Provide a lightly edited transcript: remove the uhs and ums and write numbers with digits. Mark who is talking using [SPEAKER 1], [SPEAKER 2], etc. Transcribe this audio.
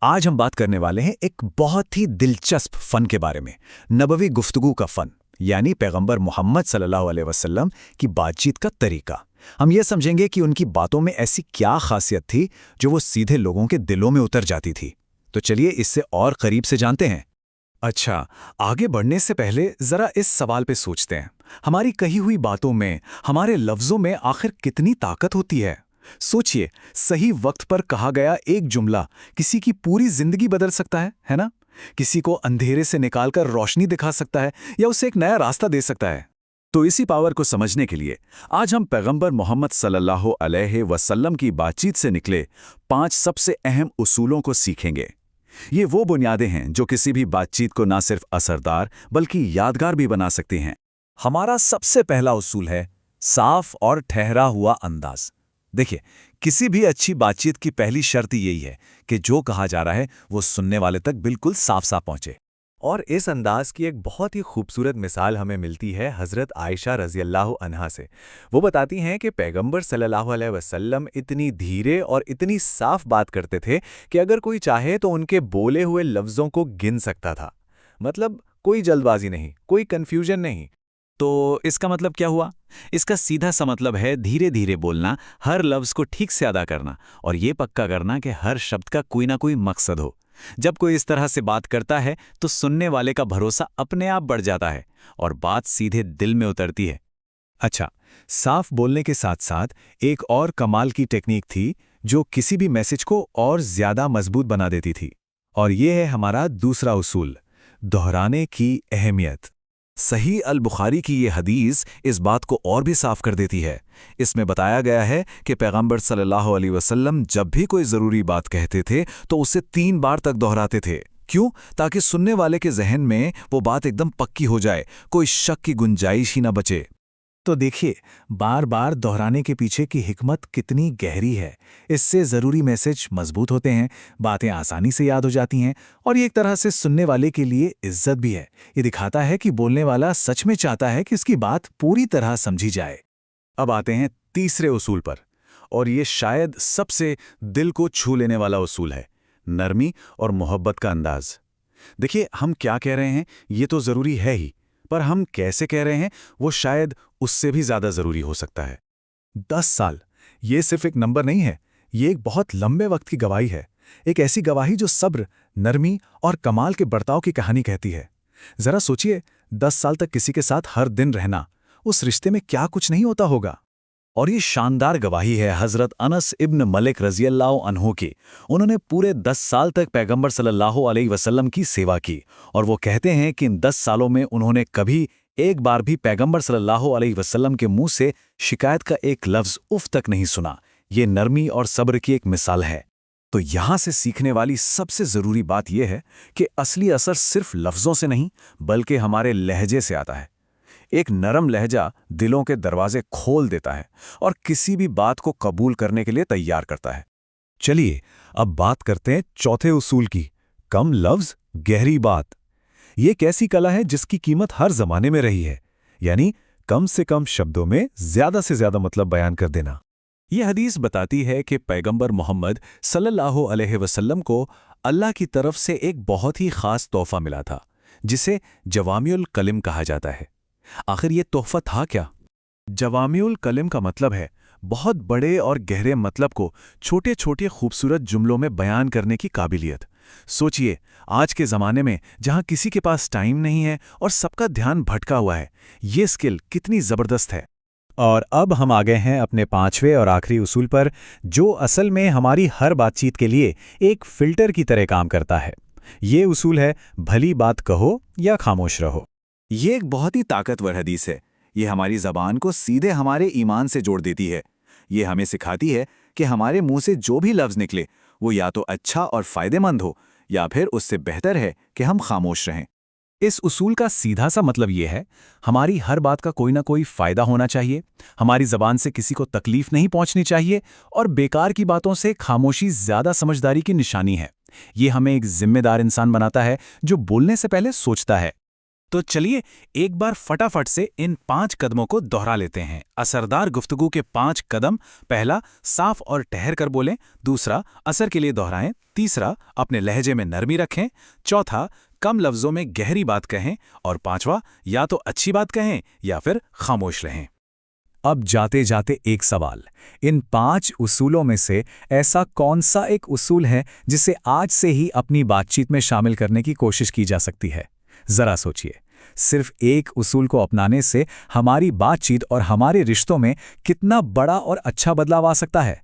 [SPEAKER 1] आज हम बात करने वाले हैं एक बहुत ही दिलचस्प फ़न के बारे में। नबवी गुफ्तगू का फ़न, यानी पैगंबर मोहम्मद सल्लल्लाहु अलैहि वसल्लम की बातचीत का तरीका। हम ये समझेंगे कि उनकी बातों में ऐसी क्या खासियत थी जो वो सीधे लोगों के दिलों में उतर जाती थी। तो चलिए इससे और करीब से जानते हैं। अच्छा, आगे बढ़ने से पहले ज़रा इस सवाल पे सोचते हैं। हमारी कही हुई बातों में, हमारे लफ्ज़ों में आखिर कितनी ताकत होती है? सोचिए, सही वक्त पर कहा गया एक जुमला किसी की पूरी जिंदगी बदल सकता है ना? किसी को अंधेरे से निकालकर रोशनी दिखा सकता है या उसे एक नया रास्ता दे सकता है। तो इसी पावर को समझने के लिए आज हम पैगंबर मोहम्मद सल्लल्लाहु अलैहि वसल्लम की बातचीत से निकले 5 सबसे अहम उसूलों को सीखेंगे। ये वो बुनियादें हैं जो किसी भी बातचीत को ना सिर्फ असरदार बल्कि यादगार भी बना सकती हैं। हमारा सबसे पहला उसूल है साफ और ठहरा हुआ अंदाज। देखिए, किसी भी अच्छी बातचीत की पहली शर्त यही है कि जो कहा जा रहा है वो सुनने वाले तक बिल्कुल साफ साफ पहुंचे।
[SPEAKER 2] और इस अंदाज की एक बहुत ही खूबसूरत मिसाल हमें मिलती है हज़रत आयशा रज़ियल्लाहु अन्हा से। वो बताती हैं कि पैगंबर सल्लल्लाहु अलैहि वसल्लम इतनी धीरे और इतनी साफ बात करते थे कि अगर कोई चाहे तो उनके बोले हुए लफ्ज़ों को गिन सकता था। मतलब कोई जल्दबाजी नहीं, कोई कन्फ्यूजन नहीं।
[SPEAKER 1] तो इसका मतलब क्या हुआ? इसका सीधा सा मतलब है धीरे धीरे बोलना, हर लफ्ज को ठीक से अदा करना और ये पक्का करना कि हर शब्द का कोई ना कोई मकसद हो। जब कोई इस तरह से बात करता है तो सुनने वाले का भरोसा अपने आप बढ़ जाता है और बात सीधे दिल में उतरती है। अच्छा, साफ बोलने के साथ साथ एक और कमाल की टेक्निक थी जो किसी भी मैसेज को और ज्यादा मजबूत बना देती थी, और ये है हमारा दूसरा उसूल, दोहराने की अहमियत। सही अल बुखारी की ये हदीस इस बात को और भी साफ कर देती है। इसमें बताया गया है कि पैगंबर सल्लल्लाहु अलैहि वसल्लम जब भी कोई ज़रूरी बात कहते थे तो उसे 3 बार तक दोहराते थे। क्यों? ताकि सुनने वाले के जहन में वो बात एकदम पक्की हो जाए, कोई शक की गुंजाइश ही ना बचे। तो देखिए, बार बार दोहराने के पीछे की हिकमत कितनी गहरी है। इससे ज़रूरी मैसेज मजबूत होते हैं, बातें आसानी से याद हो जाती हैं और ये एक तरह से सुनने वाले के लिए इज्जत भी है। ये दिखाता है कि बोलने वाला सच में चाहता है कि उसकी बात पूरी तरह समझी जाए। अब आते हैं तीसरे उसूल पर, और ये शायद सबसे दिल को छू लेने वाला उसूल है, नरमी और मोहब्बत का अंदाज। देखिए, हम क्या कह रहे हैं ये तो ज़रूरी है ही, पर हम कैसे कह रहे हैं वो शायद उससे भी ज़्यादा ज़रूरी हो सकता है। 10 साल, ये सिर्फ एक नंबर नहीं है, ये एक बहुत लंबे वक्त की गवाही है। एक ऐसी गवाही जो सब्र, नरमी और कमाल के बर्ताव की कहानी कहती है। ज़रा सोचिए, 10 साल तक किसी के साथ हर दिन रहना, उस रिश्ते में क्या कुछ नहीं होता होगा। और ये शानदार गवाही है हज़रत अनस इब्न मलिक रज़ियल्लाहु अन्हु की। उन्होंने पूरे 10 साल तक पैगंबर सल्लल्लाहु अलैहि वसल्लम की सेवा की, और वो कहते हैं कि इन 10 सालों में उन्होंने कभी एक बार भी पैगंबर सल्लल्लाहु अलैहि वसल्लम के मुंह से शिकायत का एक लफ्ज़ उफ तक नहीं सुना। ये नरमी और सब्र की एक मिसाल है। तो यहाँ से सीखने वाली सबसे ज़रूरी बात यह है कि असली असर सिर्फ लफ्ज़ों से नहीं बल्कि हमारे लहजे से आता है। एक नरम लहजा दिलों के दरवाजे खोल देता है और किसी भी बात को कबूल करने के लिए तैयार करता है। चलिए, अब बात करते हैं चौथे उसूल की, कम लफ्ज गहरी बात। ये एक ऐसी कला है जिसकी कीमत हर जमाने में रही है, यानी कम से कम शब्दों में ज्यादा से ज्यादा मतलब बयान कर देना। ये हदीस बताती है कि पैगंबर मोहम्मद सल्लल्लाहु अलैहि वसल्लम को अल्लाह की तरफ से एक बहुत ही खास तोहफा मिला था, जिसे जवामिउल कलिम कहा जाता है। आखिर ये तोहफा था क्या? जवामिउल कलिम का मतलब है बहुत बड़े और गहरे मतलब को छोटे छोटे खूबसूरत जुमलों में बयान करने की काबिलियत। सोचिए, आज के ज़माने में जहाँ किसी के पास टाइम नहीं है और सबका ध्यान भटका हुआ है, ये स्किल कितनी ज़बरदस्त है। और अब हम आ गए हैं अपने 5वें और आखिरी उसूल पर, जो असल में हमारी हर बातचीत के लिए एक फ़िल्टर की तरह काम करता है। ये उसूल है, भली बात कहो या खामोश रहो। ये एक बहुत ही ताकतवर हदीस है। ये हमारी ज़बान को सीधे हमारे ईमान से जोड़ देती है। ये हमें सिखाती है कि हमारे मुंह से जो भी लफ्ज़ निकले वो या तो अच्छा और फ़ायदेमंद हो, या फिर उससे बेहतर है कि हम खामोश रहें। इस उसूल का सीधा सा मतलब ये है, हमारी हर बात का कोई ना कोई फ़ायदा होना चाहिए, हमारी ज़बान से किसी को तकलीफ़ नहीं पहुंचनी चाहिए, और बेकार की बातों से खामोशी ज़्यादा समझदारी की निशानी है। ये हमें एक जिम्मेदार इंसान बनाता है जो बोलने से पहले सोचता है।
[SPEAKER 3] तो चलिए एक बार फटाफट से इन 5 कदमों को दोहरा लेते हैं। असरदार गुफ्तगू के 5 कदम। पहला, साफ और ठहर कर बोलें। दूसरा, असर के लिए दोहराएं। तीसरा, अपने लहजे में नरमी रखें। चौथा, कम लफ्जों में गहरी बात कहें। और पांचवा, या तो अच्छी बात कहें या फिर खामोश रहें।
[SPEAKER 2] अब जाते जाते एक सवाल, इन 5 उसूलों में से ऐसा कौन सा एक उसूल है जिसे आज से ही अपनी बातचीत में शामिल करने की कोशिश की जा सकती है? जरा सोचिए, सिर्फ एक उसूल को अपनाने से हमारी बातचीत और हमारे रिश्तों में कितना बड़ा और अच्छा बदलाव आ सकता है।